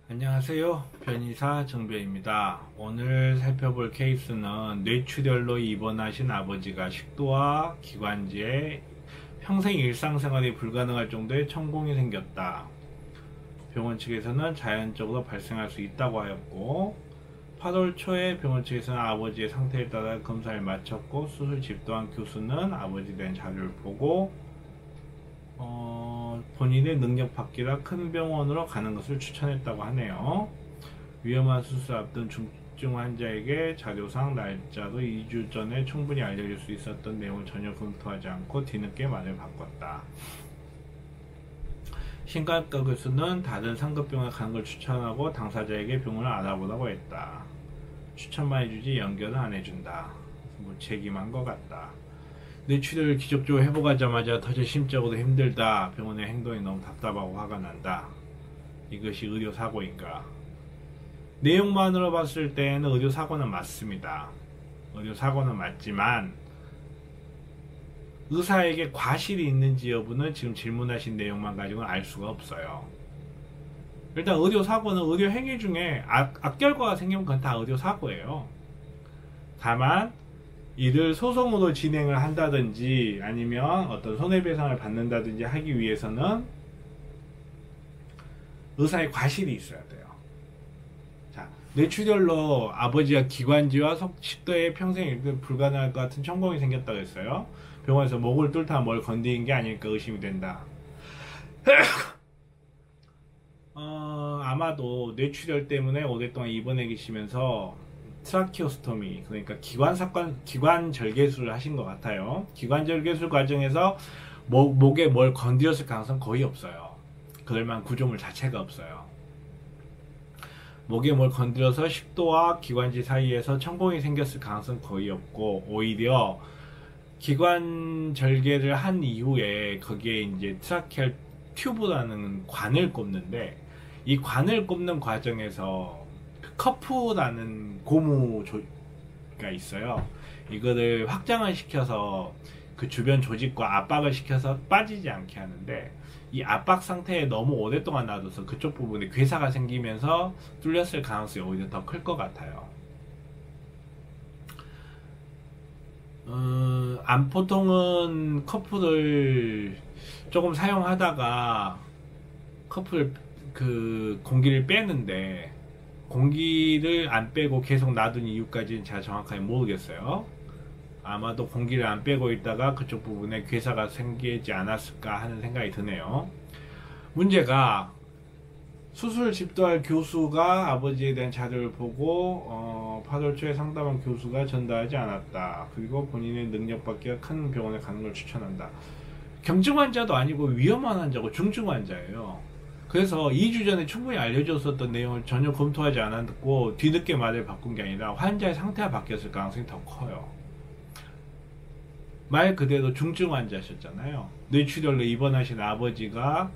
안녕하세요. 변이사 정배입니다. 오늘 살펴볼 케이스는 뇌출혈로 입원하신 아버지가 식도와 기관지에 평생 일상생활이 불가능할 정도의 천공이 생겼다. 병원 측에서는 자연적으로 발생할 수 있다고 하였고, 8월 초에 병원 측에서는 아버지의 상태에 따라 검사를 마쳤고, 수술 집도한 교수는 아버지에 대한 자료를 보고 본인의 능력 밖이라 큰 병원으로 가는 것을 추천했다고 하네요. 위험한 수술 앞둔 중증 환자에게 자료상 날짜도 2주 전에 충분히 알려줄 수 있었던 내용을 전혀 검토하지 않고 뒤늦게 말을 바꿨다. 신경과 교수는 다른 상급병원에 가는 걸 추천하고 당사자에게 병원을 알아보라고 했다. 추천만 해주지 연결은 안 해준다. 무책임한 것 같다. 뇌출혈을 기적적으로 회복하자마자 터져 심적으로 힘들다. 병원의 행동이 너무 답답하고 화가 난다. 이것이 의료사고인가? 내용만으로 봤을 때는 의료사고는 맞습니다. 의료사고는 맞지만 의사에게 과실이 있는지 여부는 지금 질문하신 내용만 가지고는 알 수가 없어요. 일단 의료사고는 의료행위 중에 악결과가 생기면 그건 다 의료사고예요. 다만 이를 소송으로 진행을 한다든지 아니면 어떤 손해배상을 받는다든지 하기 위해서는 의사의 과실이 있어야 돼요. 자, 뇌출혈로 아버지가 기관지와 식도에 평생 불가능할 것 같은 천공이 생겼다고 했어요. 병원에서 목을 뚫다 뭘 건드린 게 아닐까 의심이 된다. 아마도 뇌출혈 때문에 오랫동안 입원해 계시면서 트라키오스토미, 그러니까 기관 절개술을 하신 것 같아요. 기관 절개술 과정에서 목에 뭘 건드렸을 가능성은 거의 없어요. 그럴 만한 구조물 자체가 없어요. 목에 뭘 건드려서 식도와 기관지 사이에서 천공이 생겼을 가능성은 거의 없고, 오히려 기관 절개를 한 이후에 거기에 이제 트라키얼 튜브라는 관을 꼽는데, 이 관을 꼽는 과정에서 커프라는 고무가 있어요. 이거를 확장을 시켜서 그 주변 조직과 압박을 시켜서 빠지지 않게 하는데, 이 압박 상태에 너무 오랫동안 놔둬서 그쪽 부분에 괴사가 생기면서 뚫렸을 가능성이 오히려 더 클 것 같아요. 보통은 커프를 조금 사용하다가 공기를 빼는데, 공기를 안 빼고 계속 놔둔 이유까지는 제가 정확하게 모르겠어요. 아마도 공기를 안 빼고 있다가 그쪽 부분에 괴사가 생기지 않았을까 하는 생각이 드네요. 문제가 수술 집도할 교수가 아버지에 대한 자료를 보고 8월 초에 상담한 교수가 전달하지 않았다. 그리고 본인의 능력밖에 큰 병원에 가는 걸 추천한다. 경증 환자도 아니고 위험한 환자고 중증 환자예요. 그래서 2주 전에 충분히 알려줬었던 내용을 전혀 검토하지 않았고 뒤늦게 말을 바꾼 게 아니라 환자의 상태가 바뀌었을 가능성이 더 커요. 말 그대로 중증 환자셨잖아요. 뇌출혈로 입원하신 아버지가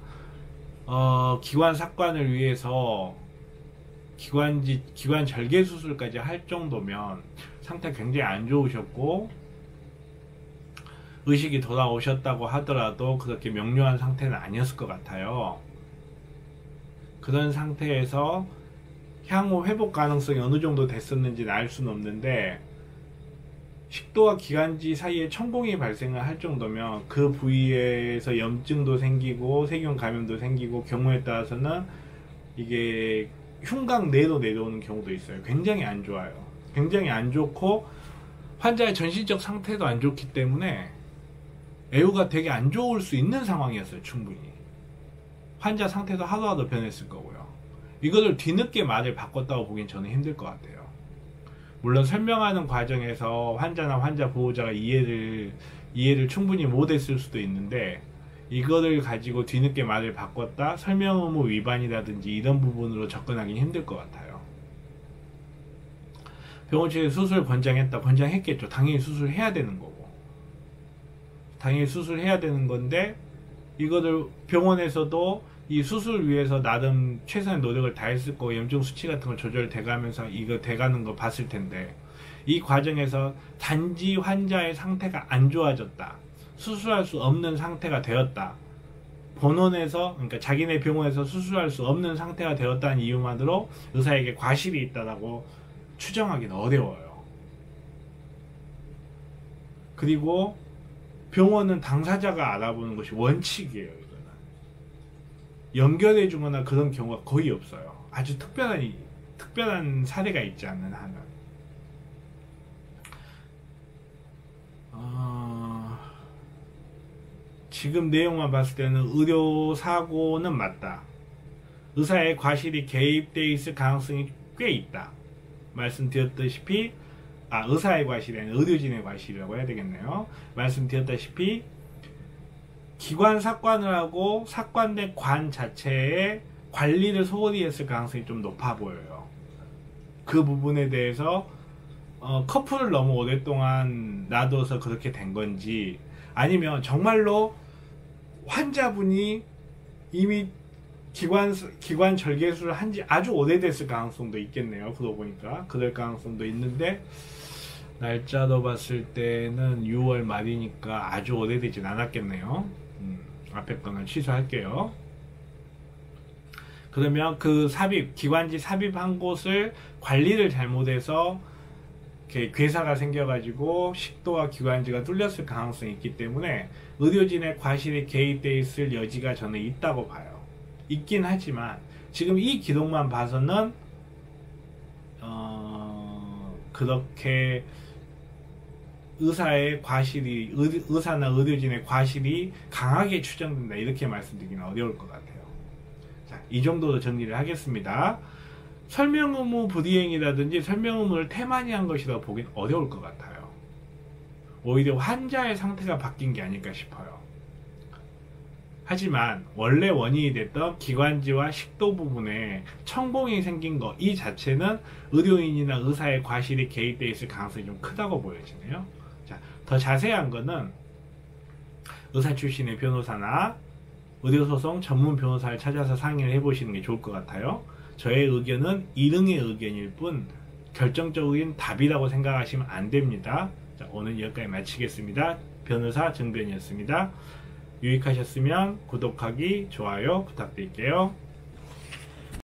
기관 삭관을 위해서 기관 절개 수술까지 할 정도면 상태가 굉장히 안 좋으셨고, 의식이 돌아오셨다고 하더라도 그렇게 명료한 상태는 아니었을 것 같아요. 그런 상태에서 향후 회복 가능성이 어느 정도 됐었는지는 알 수는 없는데, 식도와 기관지 사이에 천공이 발생을 할 정도면 그 부위에서 염증도 생기고 세균 감염도 생기고, 경우에 따라서는 이게 흉곽 내로 내려오는 경우도 있어요. 굉장히 안 좋아요. 굉장히 안 좋고 환자의 전신적 상태도 안 좋기 때문에 애우가 되게 안 좋을 수 있는 상황이었어요. 충분히 환자 상태도 하루하루 변했을 거고요. 이거를 뒤늦게 말을 바꿨다고 보기엔 저는 힘들 것 같아요. 물론 설명하는 과정에서 환자나 환자 보호자가 이해를 충분히 못했을 수도 있는데, 이거를 가지고 뒤늦게 말을 바꿨다, 설명 의무 위반이라든지 이런 부분으로 접근하기는 힘들 것 같아요. 병원 측에서 수술 권장했겠죠. 당연히 수술해야 되는 거고, 당연히 수술해야 되는 건데, 이거를 병원에서도 이 수술을 위해서 나름 최선의 노력을 다했을 거고, 염증 수치 같은 걸 조절돼가면서 이거 돼가는 거 봤을 텐데, 이 과정에서 단지 환자의 상태가 안 좋아졌다, 수술할 수 없는 상태가 되었다, 본원에서, 그러니까 자기네 병원에서 수술할 수 없는 상태가 되었다는 이유만으로 의사에게 과실이 있다고 추정하기는 어려워요. 그리고 병원은 당사자가 알아보는 것이 원칙이에요. 이거는 연결해 주거나 그런 경우가 거의 없어요. 아주 특별한 사례가 있지 않는 한은. 지금 내용만 봤을 때는 의료사고는 맞다. 의사의 과실이 개입되어 있을 가능성이 꽤 있다. 말씀드렸다시피 의사의 과실이 아니라 의료진의 과실이라고 해야 되겠네요. 말씀드렸다시피 기관 삭관을 하고 삭관된 관 자체에 관리를 소홀히 했을 가능성이 좀 높아 보여요. 그 부분에 대해서 커플을 너무 오랫동안 놔둬서 그렇게 된 건지, 아니면 정말로 환자분이 이미 기관 절개술을 한 지 아주 오래됐을 가능성도 있겠네요. 그러고 보니까 그럴 가능성도 있는데, 날짜로 봤을 때는 6월 말이니까 아주 오래되진 않았겠네요. 앞에 거는 취소할게요. 그러면 그 기관지 삽입한 곳을 관리를 잘못해서 이렇게 괴사가 생겨가지고 식도와 기관지가 뚫렸을 가능성이 있기 때문에 의료진의 과실이 개입되어 있을 여지가 저는 있다고 봐요. 있긴 하지만 지금 이 기록만 봐서는 그렇게 의사나 의료진의 과실이 강하게 추정된다, 이렇게 말씀드리기는 어려울 것 같아요. 자, 이 정도로 정리를 하겠습니다. 설명 의무 불이행이라든지 설명 의무를 태만히 한 것이라고 보긴 어려울 것 같아요. 오히려 환자의 상태가 바뀐 게 아닐까 싶어요. 하지만 원래 원인이 됐던 기관지와 식도 부분에 천공이 생긴 거, 이 자체는 의료인이나 의사의 과실이 개입되어 있을 가능성이 좀 크다고 보여지네요. 자, 더 자세한 거는 의사 출신의 변호사나 의료소송 전문 변호사를 찾아서 상의를 해보시는 게 좋을 것 같아요. 저의 의견은 일응의 의견일 뿐 결정적인 답이라고 생각하시면 안 됩니다. 자, 오늘 여기까지 마치겠습니다. 변호사 정변이었습니다. 유익하셨으면 구독하기, 좋아요 부탁드릴게요.